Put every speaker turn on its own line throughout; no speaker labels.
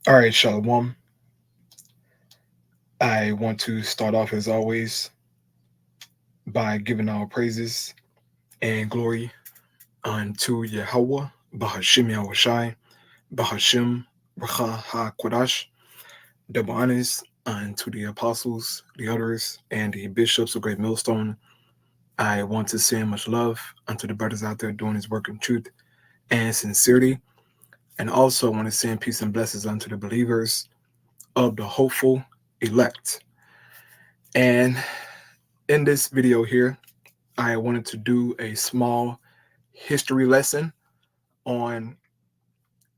All right, Shalom. I want to start off as always by giving our praises and glory unto Yahweh, Bahashim Yahushai, Bahashim Racha HaKodash, double honors unto the apostles, the elders, and the bishops of Great Millstone. I want to send much love unto the brothers out there doing his work in truth and sincerity. And also want to send peace and blessings unto the believers of the hopeful elect. And in this video here, I wanted to do a small history lesson on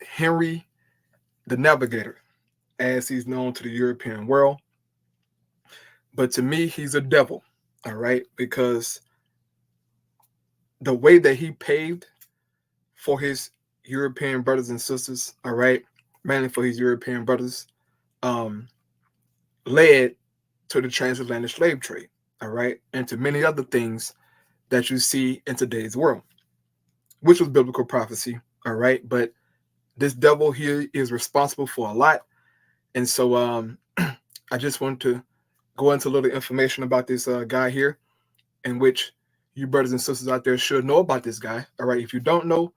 Henry the Navigator, as he's known to the European world. But to me, he's a devil, all right, because the way that he paved for his European brothers and sisters, all right, mainly for his European brothers, um, led to the transatlantic slave trade, all right, and to many other things that you see in today's world, which was biblical prophecy, all right, but this devil here is responsible for a lot. And so I just want to go into a little information about this guy here, in which you brothers and sisters out there should know about this guy. All right. If you don't know,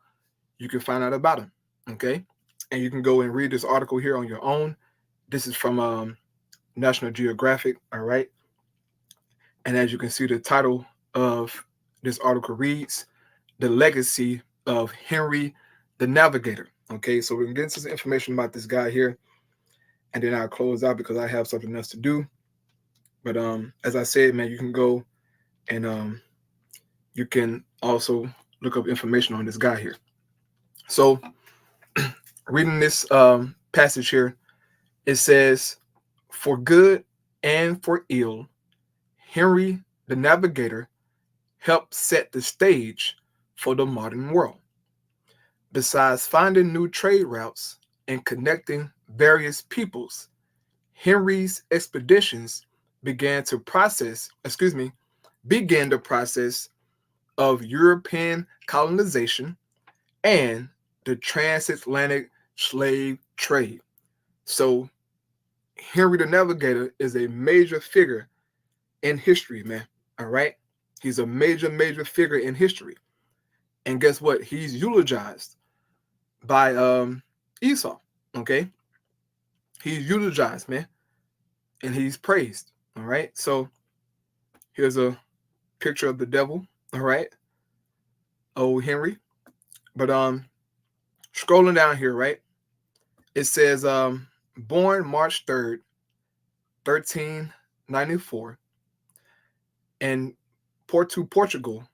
you can find out about him. Okay. And you can go and read this article here on your own. This is from National Geographic. All right. And as you can see, the title of this article reads The Legacy of Henry the Navigator. Okay. So we can get into some information about this guy here, and then I'll close out because I have something else to do. But as I said, man, you can go and you can also look up information on this guy here. So reading this passage here, it says, "For good and for ill, Henry the Navigator helped set the stage for the modern world. Besides finding new trade routes and connecting various peoples, Henry's expeditions began the process of European colonization and the transatlantic slave trade." So Henry the Navigator is a major figure in history, man. All right. He's a major figure in history. And guess what? He's eulogized by Esau. Okay. He's eulogized, man. And he's praised. All right. So here's a picture of the devil. All right. Oh, Henry. But scrolling down here, right? It says born March 3rd, 1394 in Portugal,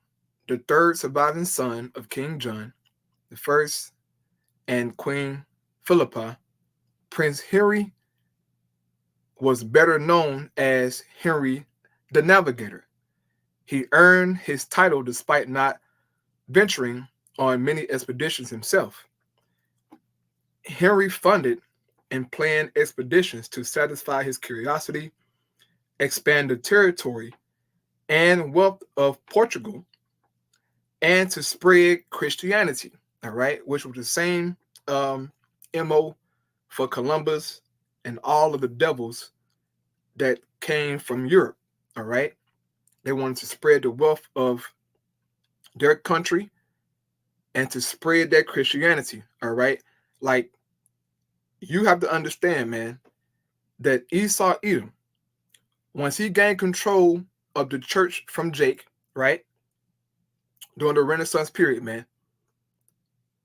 the third surviving son of King John I and Queen Philippa. Prince Henry was better known as Henry the Navigator. He earned his title despite not venturing on many expeditions himself. Henry funded and planned expeditions to satisfy his curiosity, expand the territory and wealth of Portugal, and to spread Christianity, all right, which was the same MO for Columbus and all of the devils that came from Europe, all right. They wanted to spread the wealth of their country and to spread their Christianity, all right. Like, you have to understand, man, that Esau Edom, once he gained control of the church from Jake, right, during the Renaissance period, man,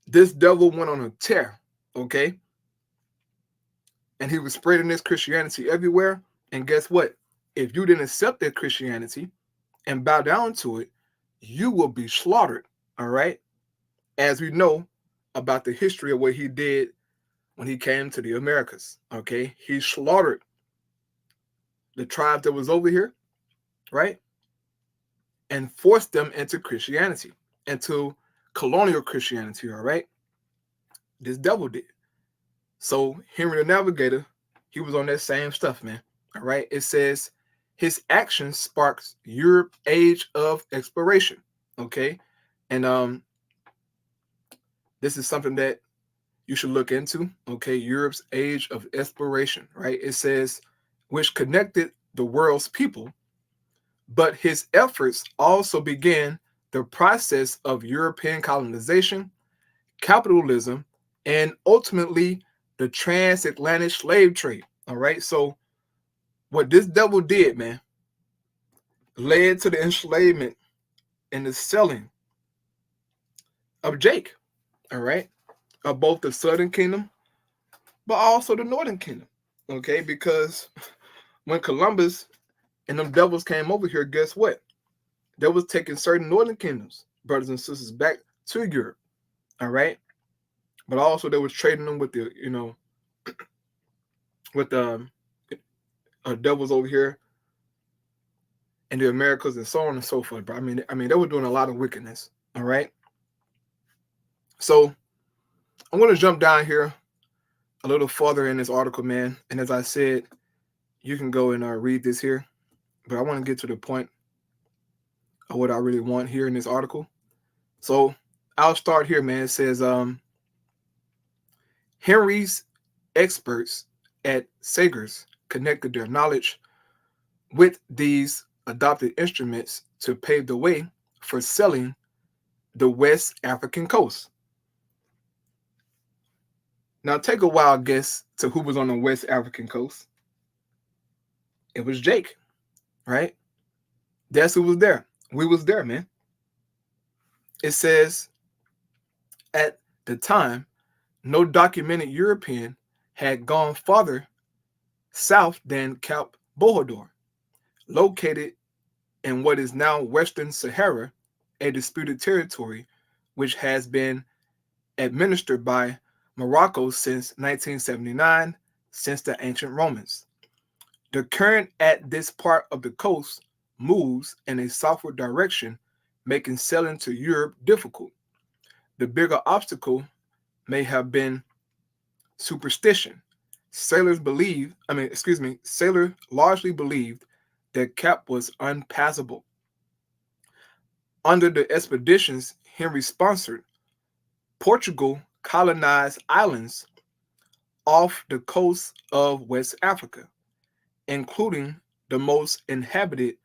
this devil went on a tear, okay? And he was spreading this Christianity everywhere. And guess what? If you didn't accept that Christianity and bow down to it, you will be slaughtered, all right? As we know about the history of what he did when he came to the Americas, okay? He slaughtered the tribe that was over here, right? And forced them into Christianity, into colonial Christianity, all right? This devil did. So Henry the Navigator, he was on that same stuff, man. All right. It says his actions sparks Europe age of exploration. Okay. And this is something that you should look into, okay, Europe's age of exploration, right? It says, which connected the world's people, but his efforts also began the process of European colonization, capitalism, and ultimately the transatlantic slave trade. All right. So what this devil did, man, led to the enslavement and the selling of Jake, all right, of both the Southern Kingdom, but also the Northern Kingdom. Okay, because when Columbus and them devils came over here, guess what? They was taking certain Northern kingdoms, brothers and sisters, back to Europe. All right. But also they was trading them with the, with the devils over here in the Americas and so on and so forth. But I mean, they were doing a lot of wickedness. All right. So I'm going to jump down here a little further in this article, man. And as I said, you can go and read this here. But I want to get to the point of what I really want here in this article. So I'll start here, man. It says Henry's experts at Sagers connected their knowledge with these adopted instruments to pave the way for selling the West African coast. Now, take a wild guess to who was on the West African coast. It was Jake, right? That's who was there. We was there, man. It says, at the time, no documented European had gone farther south than Cape Bohordor, located in what is now Western Sahara, a disputed territory which has been administered by Morocco since 1979, since the ancient Romans. The current at this part of the coast moves in a southward direction, making sailing to Europe difficult. The bigger obstacle may have been superstition. Sailors largely believed that Cap was unpassable. Under the expeditions Henry sponsored, Portugal colonized islands off the coast of West Africa, including the most inhabited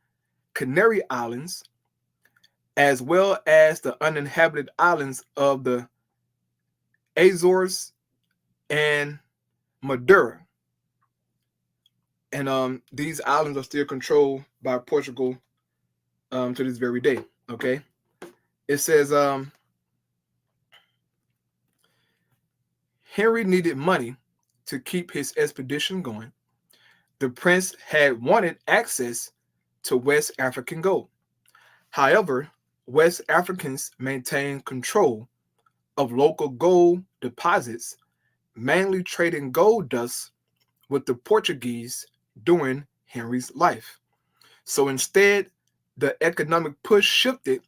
Canary Islands, as well as the uninhabited islands of the Azores and Madeira. And these islands are still controlled by Portugal to this very day. Okay, it says Henry needed money to keep his expedition going. The prince had wanted access to West African gold. However, West Africans maintained control of local gold deposits, mainly trading gold dust with the Portuguese during Henry's life. So instead, the economic push shifted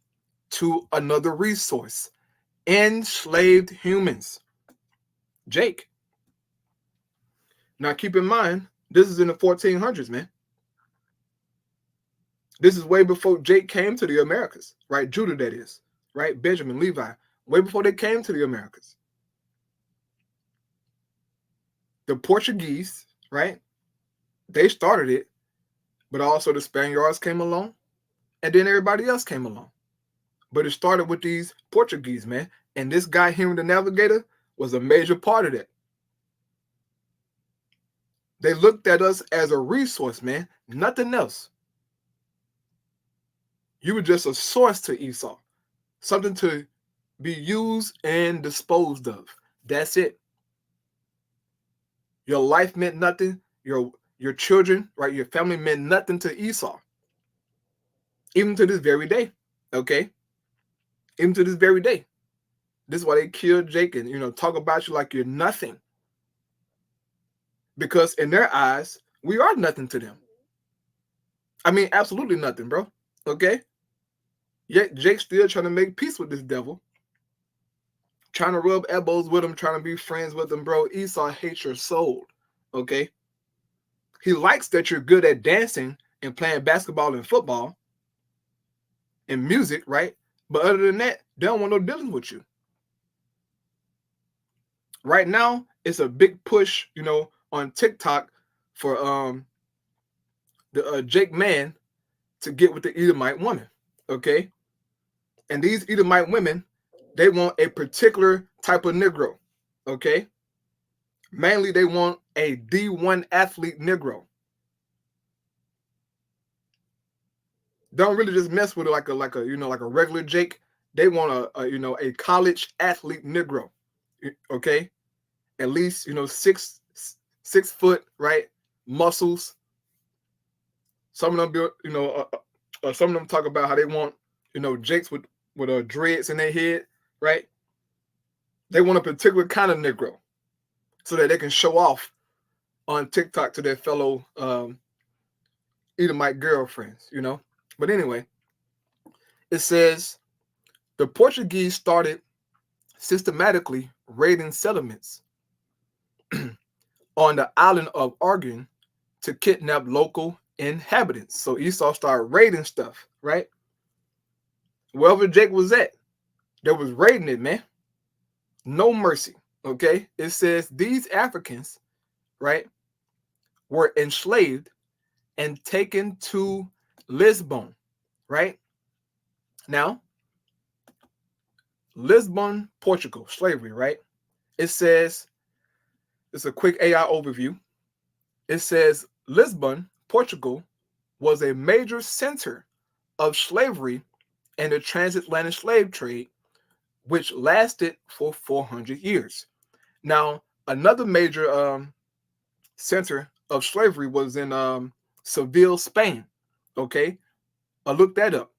to another resource: enslaved humans. Jake. Now keep in mind, this is in the 1400s, man. This is way before Jake came to the Americas, right? Judah, that is, right? Benjamin, Levi, way before they came to the Americas. The Portuguese, right? They started it, but also the Spaniards came along, and then everybody else came along. But it started with these Portuguese, man. And this guy, Henry the Navigator, was a major part of that. They looked at us as a resource, man, nothing else. You were just a source to Esau, something to be used and disposed of. That's it. Your life meant nothing. Your children, right? Your family meant nothing to Esau. Even to this very day, okay? Even to this very day. This is why they killed Jake and, talk about you like you're nothing. Because in their eyes, we are nothing to them. I mean, absolutely nothing, bro. Okay? Yet Jake's still trying to make peace with this devil. Trying to rub elbows with him, trying to be friends with him, bro. Esau hates your soul. Okay? He likes that you're good at dancing and playing basketball and football and music, right? But other than that, they don't want no dealings with you. Right now, it's a big push, on TikTok for the Jake man to get with the Edomite woman. Okay, and these Edomite women, they want a particular type of Negro. Okay, mainly they want a D1 athlete Negro. Don't really just mess with it like a regular Jake. They want a college athlete Negro. Okay, at least 6 foot, right? Muscles. Some of them build, some of them talk about how they want Jakes with dreads in their head, right? They want a particular kind of Negro so that they can show off on TikTok to their fellow Edomite girlfriends, But anyway, it says the Portuguese started systematically raiding settlements on the island of Oregon to kidnap local inhabitants. So Esau started raiding stuff, right? Wherever Jake was at, they was raiding it, man. No mercy, okay? It says these Africans, right, were enslaved and taken to Lisbon, right? Now, Lisbon, Portugal, slavery, right? It says, it's a quick AI overview. It says Lisbon, Portugal was a major center of slavery and the transatlantic slave trade, which lasted for 400 years. Now, another major center of slavery was in Seville, Spain. Okay, I looked that up.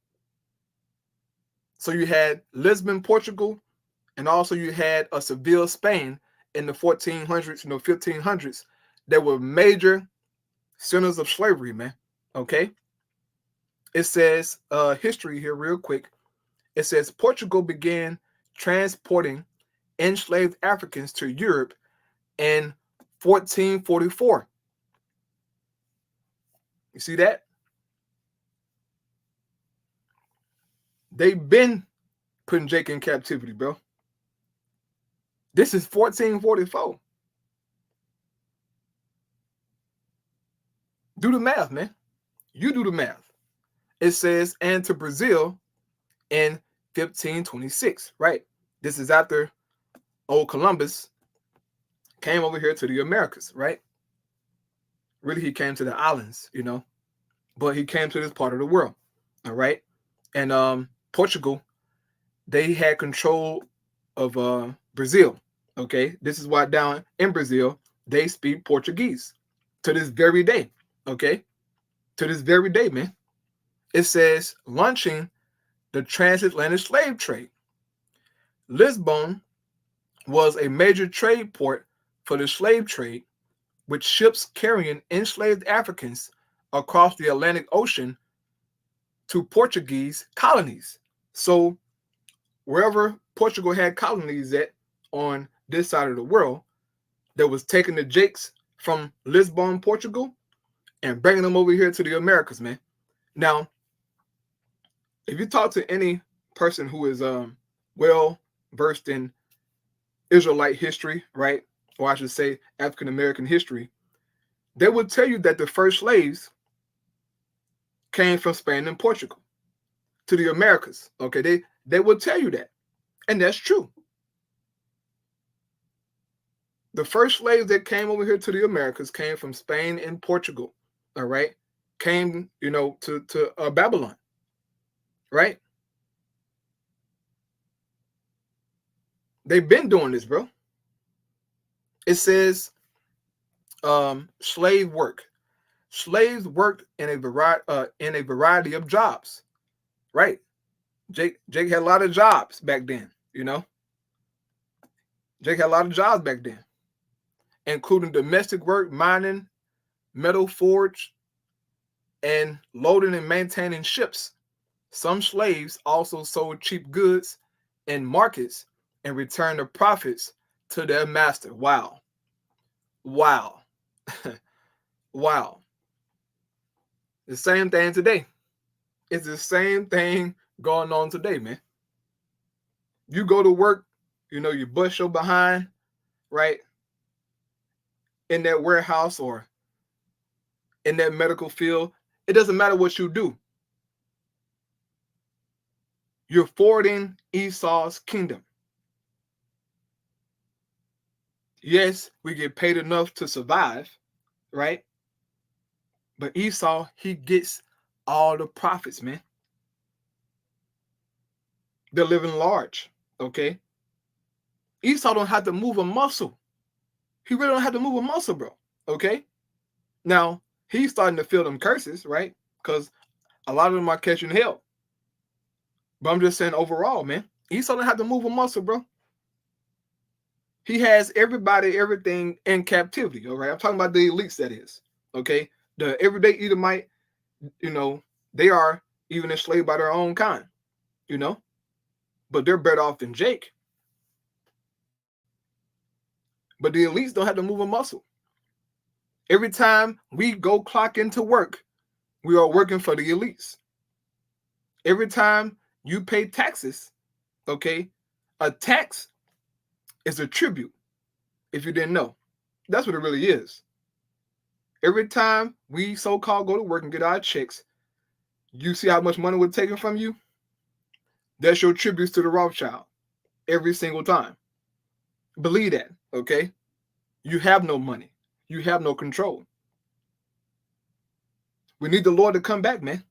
So you had Lisbon, Portugal, and also you had Seville, Spain in the 1400s, 1500s. There were major centers of slavery, man. Okay. It says history here real quick. It says Portugal began transporting enslaved Africans to Europe in 1444. You see that? They've been putting Jake in captivity, bro. This is 1444. Do the math, man. You do the math. It says, and to Brazil in 1526, right? This is after old Columbus came over here to the Americas, right? Really, he came to the islands, but he came to this part of the world, all right? And Portugal, they had control of Brazil, okay? This is why down in Brazil, they speak Portuguese to this very day, okay? To this very day, man. It says, launching the transatlantic slave trade. Lisbon was a major trade port for the slave trade, with ships carrying enslaved Africans across the Atlantic Ocean to Portuguese colonies. So wherever Portugal had colonies at on this side of the world, that was taking the Jakes from Lisbon, Portugal, and bringing them over here to the Americas, man. Now, if you talk to any person who is well versed in Israelite history, right, or I should say African American history, they would tell you that the first slaves came from Spain and Portugal to the Americas. Okay, they will tell you that, and that's true. The first slaves that came over here to the Americas came from Spain and Portugal. All right, came to Babylon, right? They've been doing this, bro. It says slave work. Slaves worked in a variety of jobs, right? Jake had a lot of jobs back then, Jake had a lot of jobs back then, including domestic work, mining, metal forge, and loading and maintaining ships. Some slaves also sold cheap goods in markets and returned the profits to their master. Wow. Wow. Wow. The same thing today. It's the same thing going on today, man. You go to work, you bust your behind, right, in that warehouse or in that medical field, it doesn't matter what you do. You're forwarding Esau's kingdom. Yes, we get paid enough to survive, right? But Esau, he gets all the profits, man. They're living large, okay? Esau don't have to move a muscle. He really don't have to move a muscle, bro, okay? Now, he's starting to feel them curses, right? Because a lot of them are catching hell. But I'm just saying overall, man, Esau don't have to move a muscle, bro. He has everybody, everything in captivity, all right? I'm talking about the elites, that is, okay? The everyday Edomite, you know, they are even enslaved by their own kind, you know? But they're better off than Jake. But the elites don't have to move a muscle. Every time we go clock into work, we are working for the elites. Every time you pay taxes, okay, a tax is a tribute, if you didn't know. That's what it really is. Every time we so-called go to work and get our checks, you see how much money we're taking from you? That's your tributes to the Rothschild every single time. Believe that, okay? You have no money. You have no control. We need the Lord to come back, man.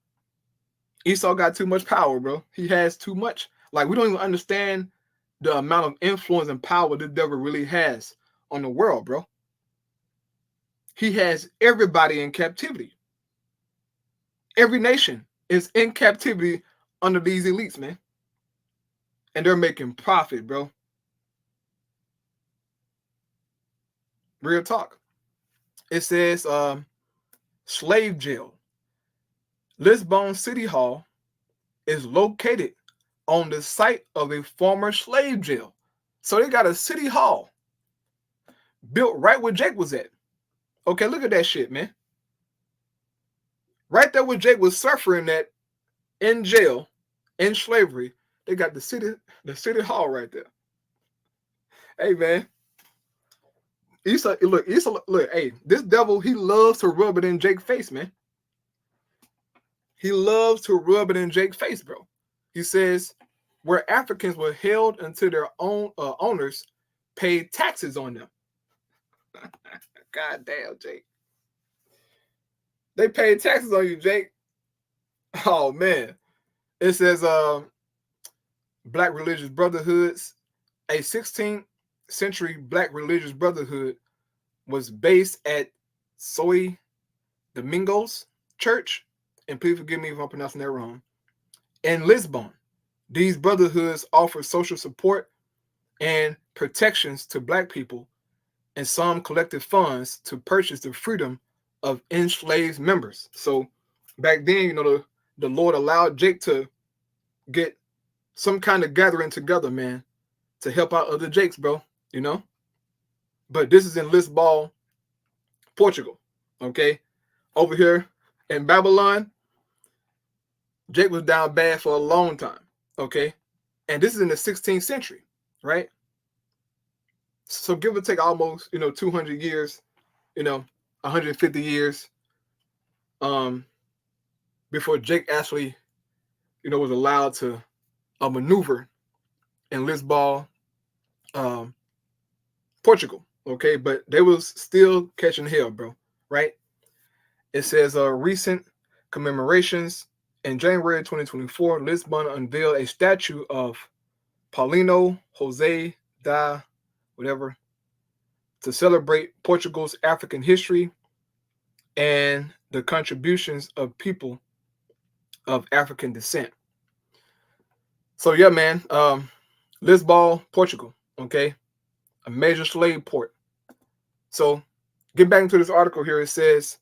Esau got too much power, bro. He has too much. Like, we don't even understand the amount of influence and power the devil really has on the world, bro. He has everybody in captivity. Every nation is in captivity under these elites, man. And they're making profit, bro. Real talk. It says slave jail. Lisbon City Hall is located on the site of a former slave jail. So they got a city hall built right where Jake was at. Okay, look at that shit, man. Right there where Jake was suffering at in jail, in slavery, they got the city hall right there. Hey, man. Esau, look, hey, this devil, he loves to rub it in Jake's face, man. He loves to rub it in Jake's face, bro. He says, where Africans were held until their own owners paid taxes on them. God damn, Jake. They paid taxes on you, Jake. Oh, man. It says Black Religious Brotherhoods. A 16th century Black Religious Brotherhood was based at Soy Domingos Church, and please forgive me if I'm pronouncing that wrong, in Lisbon. These brotherhoods offer social support and protections to Black people, and some collected funds to purchase the freedom of enslaved members. So back then, you know, the Lord allowed Jake to get some kind of gathering together, man, to help out other Jakes, bro, you know? But this is in Lisbon, Portugal, okay? Over here in Babylon, Jake was down bad for a long time, okay? And this is in the 16th century, right? So give or take almost, 200 years, 150 years before Jake actually, was allowed to maneuver in Lisbon, Portugal, okay? But they was still catching hell, bro, right? It says recent commemorations. In January 2024, Lisbon unveiled a statue of Paulino Jose da whatever to celebrate Portugal's African history and the contributions of people of African descent. So yeah, man, Lisbon, Portugal, okay, a major slave port. So get back into this article here. It says,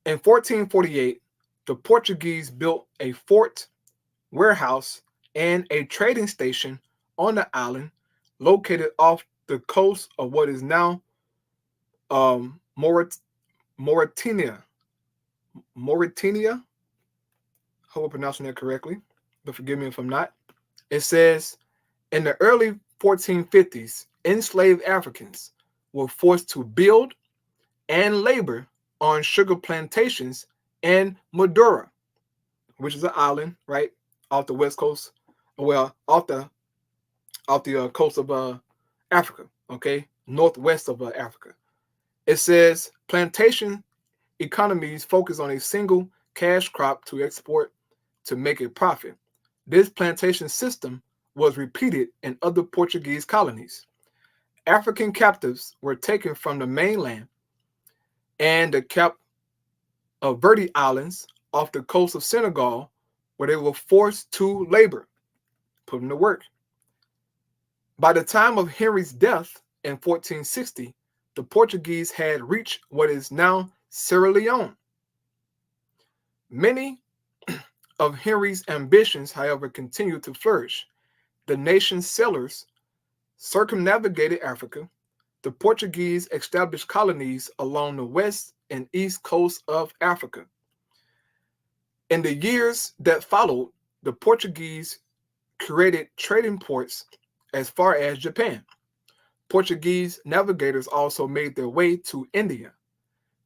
in 1448, the Portuguese built a fort, warehouse, and a trading station on the island located off the coast of what is now Mauritania. Mauritania? I hope I'm pronouncing that correctly, but forgive me if I'm not. It says, in the early 1450s, enslaved Africans were forced to build and labor on sugar plantations in Madura, which is an island, right, off the west coast, well, off the coast of Africa, okay, northwest of Africa. It says plantation economies focus on a single cash crop to export to make a profit. This plantation system was repeated in other Portuguese colonies. African captives were taken from the mainland and the Cape Verde Islands off the coast of Senegal, where they were forced to labor, put them to work. By the time of Henry's death in 1460, the Portuguese had reached what is now Sierra Leone. Many of Henry's ambitions, however, continued to flourish. The nation's sailors circumnavigated Africa. The Portuguese established colonies along the west and east coast of Africa. In the years that followed, the Portuguese created trading ports as far as Japan. Portuguese navigators also made their way to India.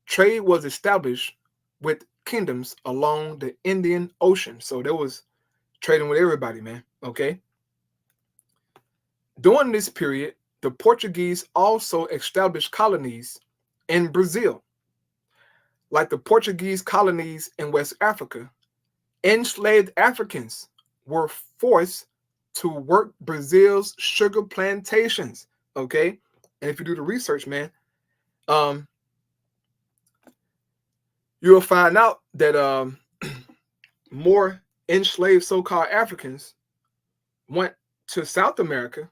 Trade was established with kingdoms along the Indian Ocean. So there was trading with everybody, man. Okay. During this period, the Portuguese also established colonies in Brazil. Like the Portuguese colonies in West Africa, enslaved Africans were forced to work Brazil's sugar plantations. Okay. And if you do the research, man, you'll find out that more enslaved so-called Africans went to South America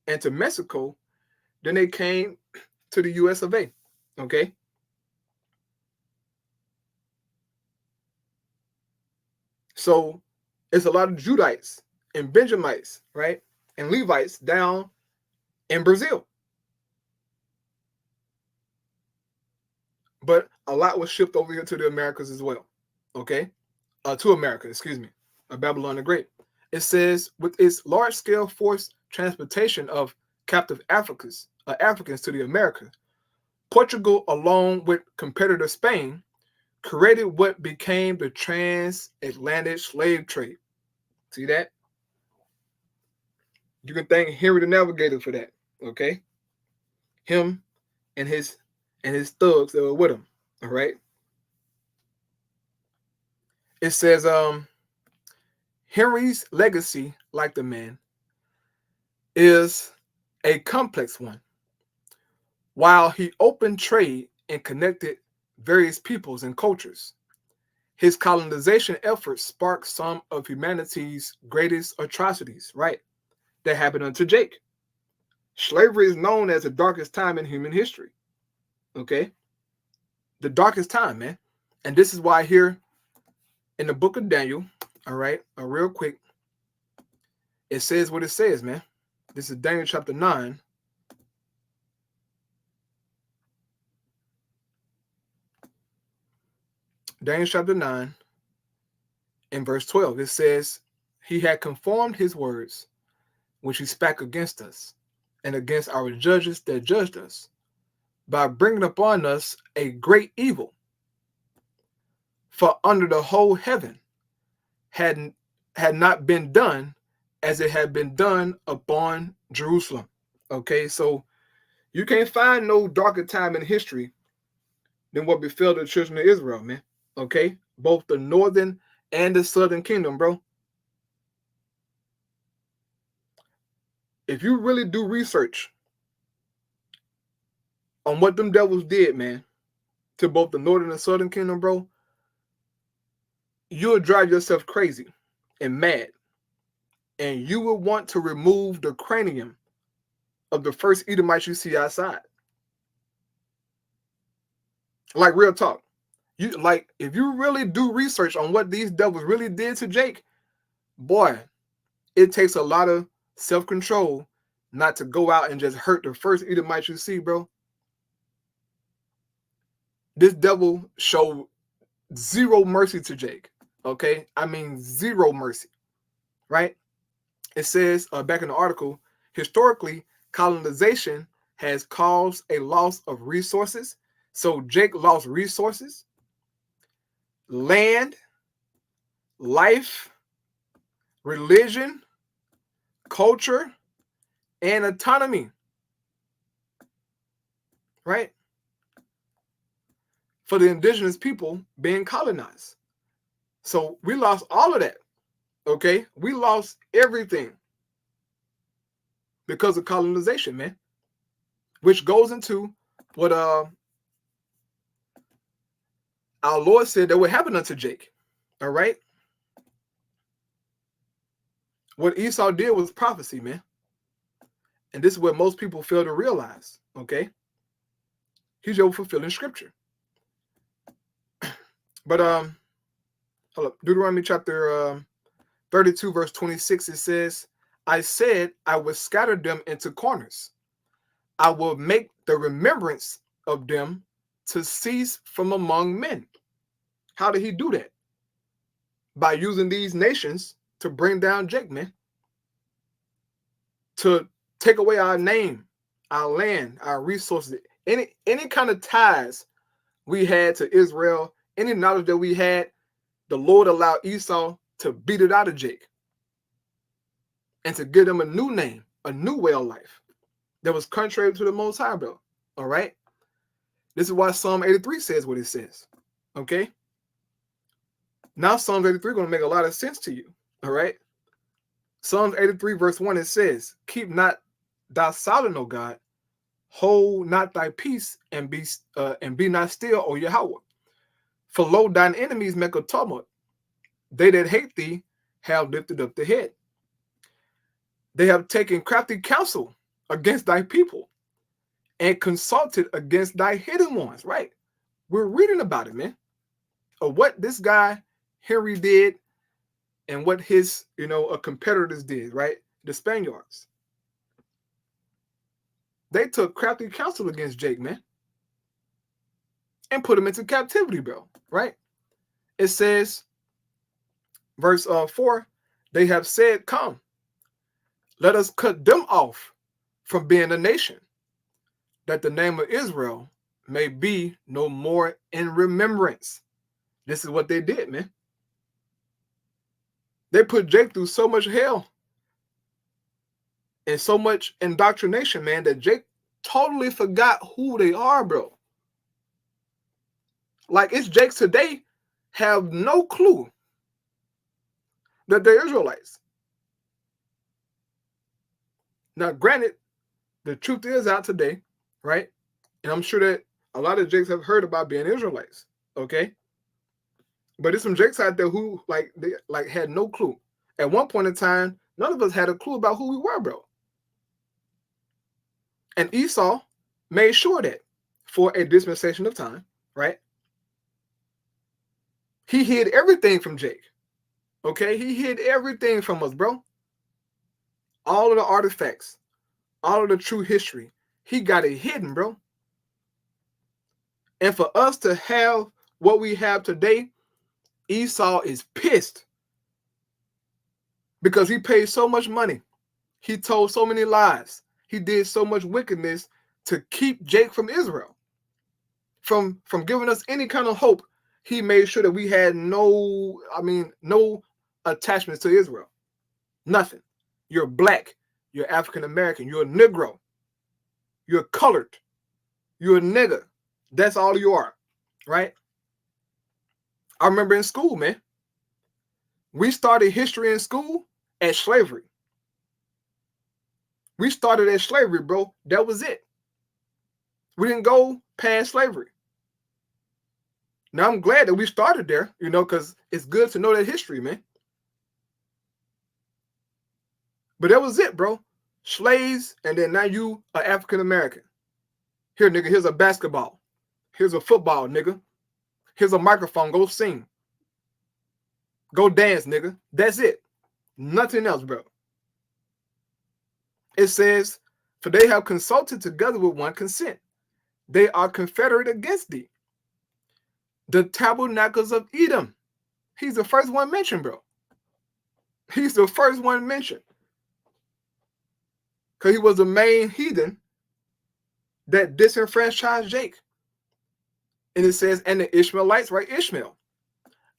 and to Mexico than they came to the US of A. Okay. So it's a lot of Judites and Benjamites, right? And Levites down in Brazil. But a lot was shipped over here to the Americas as well. Okay. To America, excuse me. Babylon the Great. It says, with its large-scale forced transportation of captive Africans to the Americas, Portugal, along with competitor Spain, created what became the transatlantic slave trade. See that? You can thank Henry the Navigator for that. Okay, him and his thugs that were with him. All right. It says, Henry's legacy, like the man, is a complex one. While he opened trade and connected various peoples and cultures, his colonization efforts sparked some of humanity's greatest atrocities, right? That happened unto Jake. Slavery is known as the darkest time in human history. Okay? The darkest time, man. And this is why here in the book of Daniel, all right, real quick, it says what it says, man. This is Daniel chapter 9. Daniel chapter 9 in verse 12. It says, he had conformed his words, which he spake against us, and against our judges that judged us, by bringing upon us a great evil. For under the whole heaven had not been done as it had been done upon Jerusalem. Okay, so you can't find no darker time in history than what befell the children of Israel, man. Okay, both the northern and the southern kingdom, bro. If you really do research on what them devils did, man, to both the northern and southern kingdom, bro, you'll drive yourself crazy and mad. And you will want to remove the cranium of the first Edomites you see outside. Like, real talk. If you really do research on what these devils really did to Jake, boy, it takes a lot of self-control not to go out and just hurt the first Edomites you see, bro. This devil showed zero mercy to Jake. Okay? I mean, zero mercy. Right? It says back in the article, historically, colonization has caused a loss of resources. So Jake lost resources, land, life, religion, culture, and autonomy, right? For the indigenous people being colonized. So we lost all of that, okay? We lost everything because of colonization, man, which goes into what our Lord said that would happen unto Jake, all right? What Esau did was prophecy, man. And this is what most people fail to realize, okay? He's over fulfilling scripture. But hold up, Deuteronomy chapter 32, verse 26, it says, I said I would scatter them into corners. I will make the remembrance of them to cease from among men. How did he do that? By using these nations to bring down Jake, man. To take away our name, our land, our resources, any kind of ties we had to Israel, any knowledge that we had, the Lord allowed Esau to beat it out of Jake and to give him a new name, a new way of life that was contrary to the Most High, bro. All right? This is why Psalm 83 says what it says, okay? Now Psalm 83 going to make a lot of sense to you, all right? Psalms 83 verse 1, it says, keep not thy silent, O God, hold not thy peace, and be not still, O Yahweh. For lo, thine enemies make a tumult. They that hate thee have lifted up the head. They have taken crafty counsel against thy people and consulted against thy hidden ones, right? We're reading about it, man, of what this guy Henry did and what his, competitors did, right? The Spaniards. They took crafty counsel against Jake, man, and put him into captivity, bro, right? It says, verse 4, they have said, come, let us cut them off from being a nation, that the name of Israel may be no more in remembrance. This is what they did, man. They put Jake through so much hell and so much indoctrination, man, that Jake totally forgot who they are, bro. Like, it's Jakes today have no clue that they're Israelites. Now, granted, the truth is out today, right? And I'm sure that a lot of Jakes have heard about being Israelites, okay? But there's some Jakes out there who they had no clue. At one point in time, none of us had a clue about who we were, bro. And Esau made sure that for a dispensation of time, right? He hid everything from Jake, okay? He hid everything from us, bro. All of the artifacts, all of the true history, he got it hidden, bro. And for us to have what we have today, Esau is pissed because he paid so much money. He told so many lies. He did so much wickedness to keep Jake from Israel, from giving us any kind of hope. He made sure that we had no attachments to Israel. Nothing. You're black. You're African American. You're a Negro. You're colored. You're a nigger. That's all you are, right? I remember in school, man, we started history in school at slavery. We started at slavery, bro. That was it. We didn't go past slavery. Now, I'm glad that we started there, because it's good to know that history, man. But that was it, bro. Slaves, and then now you are African American. Here, nigga, here's a basketball. Here's a football, nigga. Here's a microphone. Go sing. Go dance, nigga. That's it. Nothing else, bro. It says, for they have consulted together with one consent. They are confederate against thee. The tabernacles of Edom. He's the first one mentioned, bro. He's the first one mentioned. Because he was the main heathen that disenfranchised Jake. And it says, and the Ishmaelites, right? Ishmael.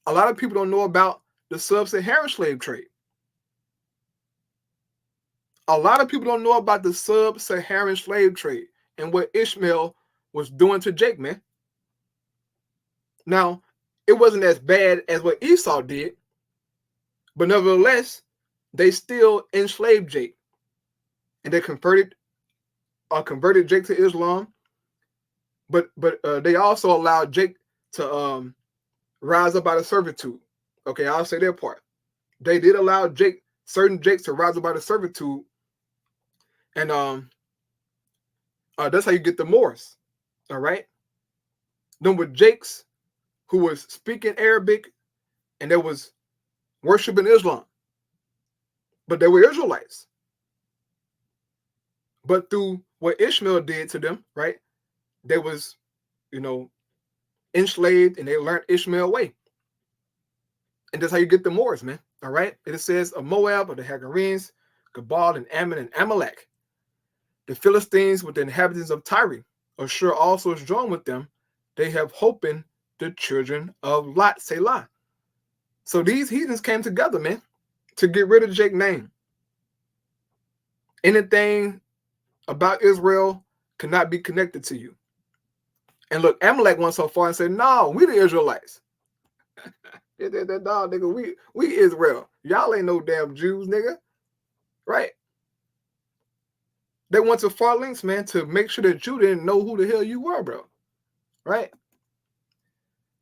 A lot of people don't know about the sub-Saharan slave trade. A lot of people don't know about the sub-Saharan slave trade and what Ishmael was doing to Jake, man. Now, it wasn't as bad as what Esau did, but nevertheless, they still enslaved Jake. And they converted Jake to Islam, but they also allowed Jake to rise up out of servitude. Okay, I'll say that part. They did allow certain Jakes to rise up out of servitude, and that's how you get the Moors. All right. Then with Jakes who was speaking Arabic and they was worshiping Islam, but they were Israelites. But through what Ishmael did to them, right, they was, enslaved, and they learned Ishmael way. And that's how you get the Moors, man. All right. It says of Moab, of the Hagarenes, Gebal, and Ammon, and Amalek. The Philistines with the inhabitants of Tyre. Ashur also is joined with them. They have holpen the children of Lot, Selah. So these heathens came together, man, to get rid of Jake's name. Anything about Israel cannot be connected to you. And look, Amalek went so far and said, no, we the Israelites. No, nigga, we Israel. Y'all ain't no damn Jews, nigga. Right? They went to far lengths, man, to make sure that you didn't know who the hell you were, bro. Right?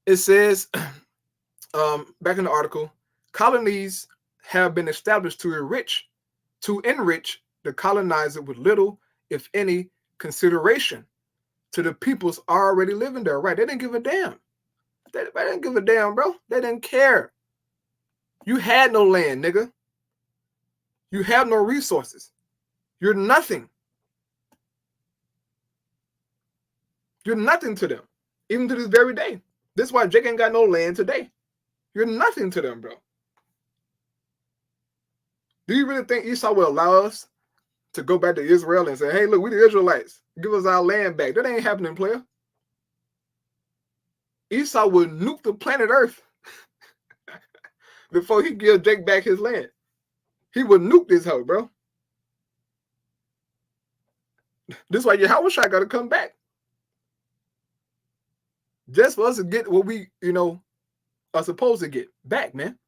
It says, back in the article, colonies have been established to enrich the colonizer with little, if any, consideration to the peoples already living there. Right? They didn't give a damn. They didn't give a damn, bro. They didn't care. You had no land, nigga. You have no resources. You're nothing. You're nothing to them, even to this very day. This is why Jake ain't got no land today. You're nothing to them, bro. Do you really think Esau will allow us to go back to Israel and say, hey, look, we the Israelites. Give us our land back? That ain't happening, player. Esau will nuke the planet Earth before he gives Jake back his land. He will nuke this hoe, bro. This is why Yahushua got to come back. Just for us to get what we, are supposed to get back, man.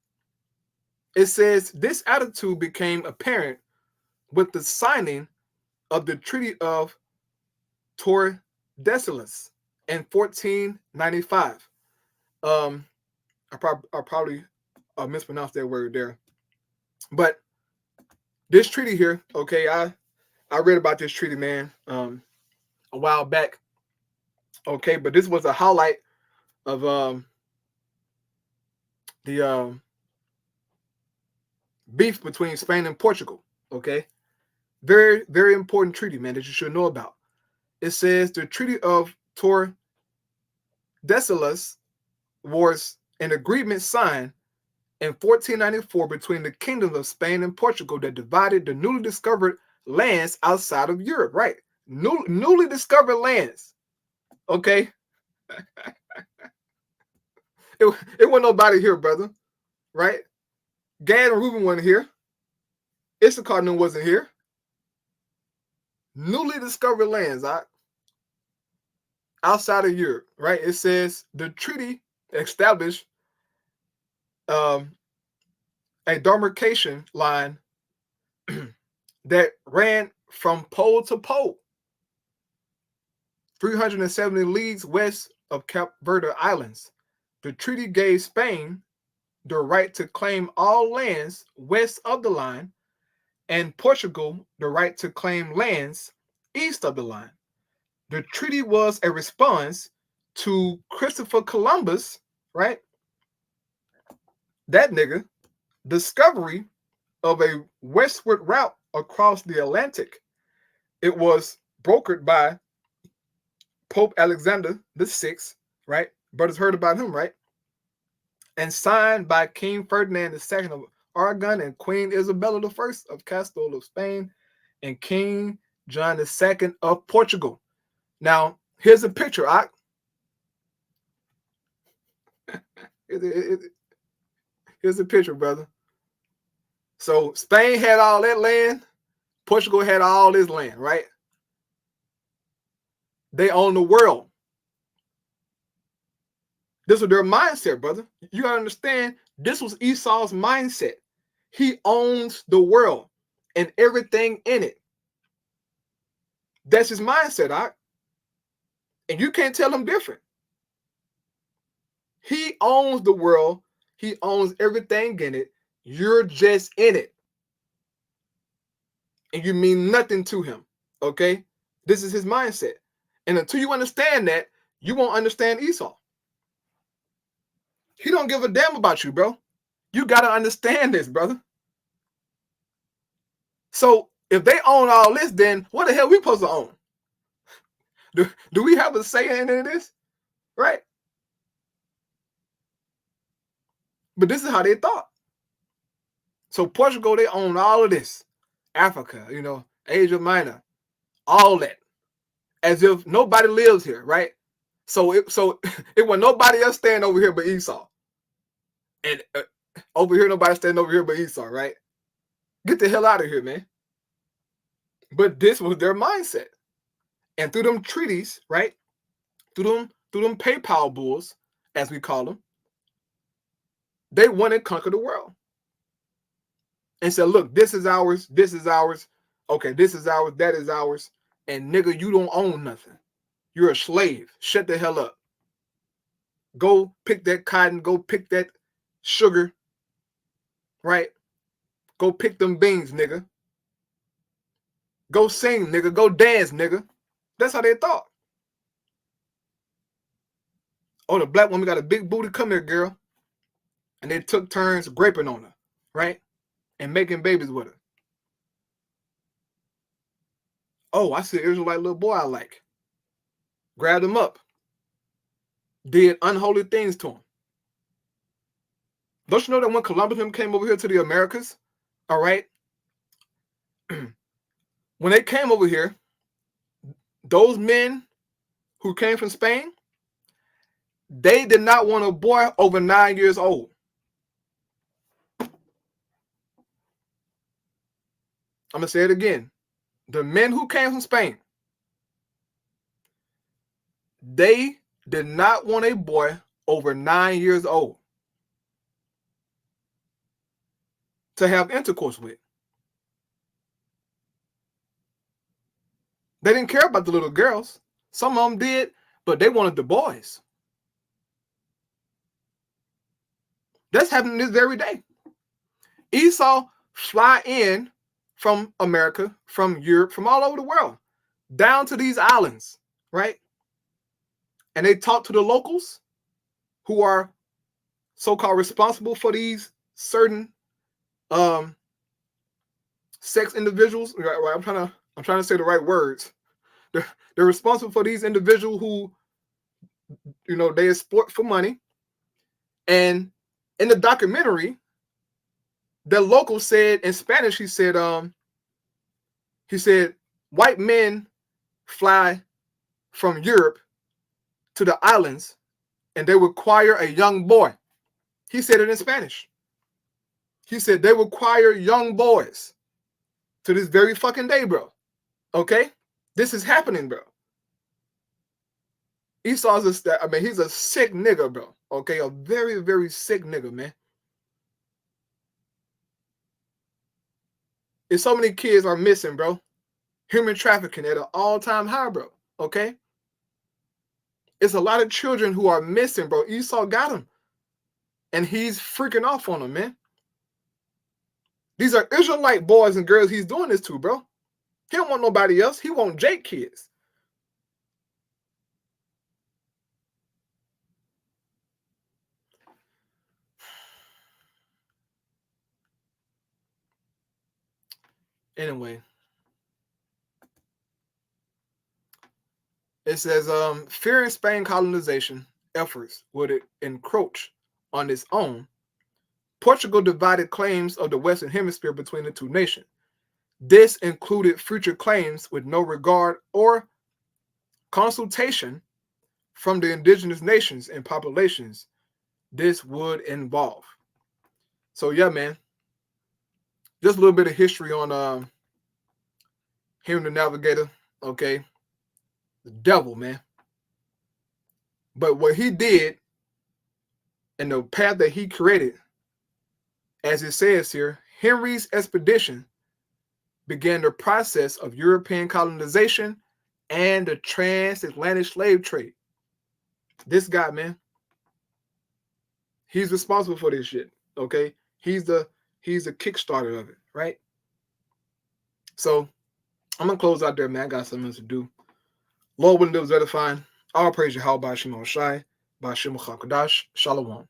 It says this attitude became apparent with the signing of the Treaty of Tordesillas in 1495. I probably mispronounced that word there. But this treaty here, okay, I read about this treaty, man, a while back. Okay, but this was a highlight of the beef between Spain and Portugal. Okay, very, very important treaty, man, that you should know about. It says the Treaty of Tordesillas was an agreement signed in 1494 between the kingdoms of Spain and Portugal that divided the newly discovered lands outside of Europe. Right, newly discovered lands. Okay. It wasn't nobody here, brother. Right? Gad and Reuben wasn't here. Issachar wasn't here. Newly discovered lands outside of Europe. Right? It says the treaty established a demarcation line that ran from pole to pole, 370 leagues west of Cape Verde Islands. The treaty gave Spain the right to claim all lands west of the line, and Portugal the right to claim lands east of the line. The treaty was a response to Christopher Columbus, right? That nigga, discovery of a westward route across the Atlantic. It was brokered by Pope Alexander VI, right? Brothers heard about him, right? And signed by King Ferdinand II of Aragon and Queen Isabella I of Castile of Spain and King John II of Portugal. Now, here's a picture. Here's a picture, brother. So Spain had all that land. Portugal had all this land, right? They own the world. This was their mindset, brother. You gotta understand, this was Esau's mindset. He owns the world and everything in it. That's his mindset, and you can't tell him different. He owns the world. He owns everything in it. You're just in it. And you mean nothing to him, okay? This is his mindset. And until you understand that, you won't understand Esau. He don't give a damn about you, bro. You got to understand this, brother. So if they own all this, then what the hell we supposed to own? Do we have a say in any of this? Right? But this is how they thought. So Portugal, they own all of this. Africa, Asia Minor, all that. As if nobody lives here, right? So it was nobody else staying over here but Esau. And over here, nobody staying over here but Esau, right? Get the hell out of here, man. But this was their mindset. And through them treaties, right? Through them PayPal bulls, as we call them, they want to conquer the world. And said, look, this is ours, okay, this is ours, that is ours, and nigga, you don't own nothing. You're a slave. Shut the hell up. Go pick that cotton, go pick that sugar, right? Go pick them beans, nigga. Go sing, nigga. Go dance, nigga. That's how they thought. Oh, the black woman got a big booty. Come here, girl. And they took turns graping on her, right? And making babies with her. Oh, I see an Israelite little boy I like. Grabbed him up. Did unholy things to him. Don't you know that when Columbus came over here to the Americas, all right? When they came over here, those men who came from Spain, they did not want a boy over 9 years old. I'm going to say it again. The men who came from Spain, they did not want a boy over 9 years old to have intercourse with. They didn't care about the little girls. Some of them did, but they wanted the boys. That's happening this very day. Esau fly in from America, from Europe, from all over the world, down to these islands, right? And they talk to the locals who are so-called responsible for these certain sex individuals. Right? I'm trying to say the right words. They're responsible for these individuals who, they exploit for money. And in the documentary, the local said in Spanish, he said, white men fly from Europe to the islands and they require a young boy. He said it in Spanish. He said they require young boys to this very fucking day, bro. Okay? This is happening, bro. Esau's he's a sick nigga, bro. Okay? A very, very sick nigga, man. And so many kids are missing, bro. Human trafficking at an all-time high, bro. Okay? It's a lot of children who are missing, bro. Esau got them. And he's freaking off on them, man. These are Israelite boys and girls he's doing this to, bro. He don't want nobody else. He want Jake kids. Anyway. It says, fearing Spain colonization efforts would encroach on its own, Portugal divided claims of the Western Hemisphere between the two nations. This included future claims with no regard or consultation from the indigenous nations and populations this would involve. So yeah, man, just a little bit of history on him, the Navigator. Okay, the devil, man. But what he did and the path that he created, as it says here, Henry's expedition began the process of European colonization and the transatlantic slave trade. This guy, man, he's responsible for this shit. Okay, he's the kickstarter of it, right? So I'm gonna close out there, man. I got something else to do. Lord willing, lives edifying. All praise Yahweh by Shema Shai, by Shema Chakadash. Shalom.